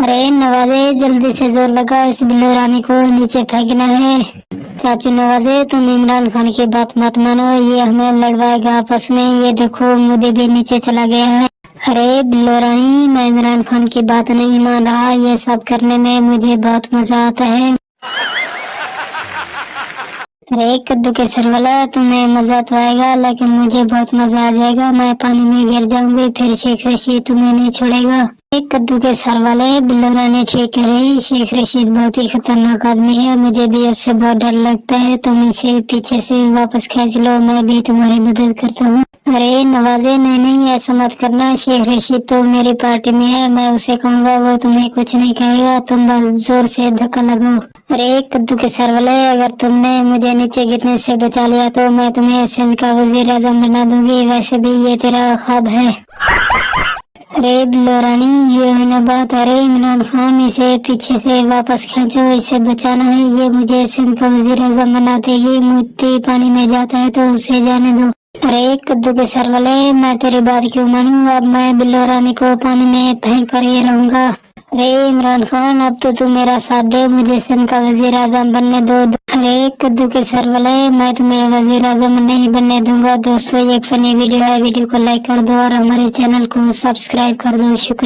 अरे नवाजे, जल्दी से जोर लगा, इस बिल्लो रानी को नीचे फेंकना है। चाचू नवाजे, तुम इमरान खान की बात मत मानो, ये हमें लड़वाएगा आपस में। ये देखो मुझे भी नीचे चला गया है। अरे बिल्लो रानी, मैं इमरान खान की बात नहीं मान रहा, ये सब करने में मुझे बहुत मजा आता है। अरे कद्दू के सर वाला, तुम्हें मजा तो आएगा लेकिन मुझे बहुत मजा आ जाएगा। मैं पानी में गिर जाऊंगी, फिर शेख रशीद तुम्हें नहीं छोड़ेगा। एक कद्दू के सर वाले, बिल्लो रानी ठीक कह रही, शेख रशीद बहुत ही खतरनाक आदमी है, मुझे भी उससे बहुत डर लगता है। तुम इसे पीछे से वापस खींच लो, मैं भी तुम्हारी मदद करता हूँ। अरे नवाजे, नहीं ऐसा मत करना, शेख रशीद तो मेरी पार्टी में है, मैं उसे कहूँगा, वो तुम्हें कुछ नहीं कहेगा, तुम बस जोर से धक्का लगाओ। अरे कद्दू के सर वाले, अगर तुमने मुझे नीचे गिरने से बचा लिया तो मैं तुम्हें सिंध का वजीर आजम बना दूंगी, वैसे भी ये तेरा ख्वाब है। अरे बिल्लो रानी, ये है ना बात। अरे इमरान खान, इसे पीछे से वापस खींचो, इसे बचाना है, ये मुझे सिंध का वजीर आजम बना देगी। मोती पानी में जाता है तो उसे जाने दो। अरे कद्दू के सर वाले, मैं तेरी बात क्यों मानूं, अब मैं बिल्लो रानी को पानी में फेंक कर ही रहूंगा। अरे इमरान खान, अब तो तू मेरा साथ दे, मुझे सिंध का वजीर आजम बनने दो। अरे कद्दू के सर वाले, मैं तुम्हें वजीर आजम नहीं बनने दूंगा। दोस्तों, ये एक फनी वीडियो है, वीडियो को लाइक कर दो और हमारे चैनल को सब्सक्राइब कर दो। शुक्रिया।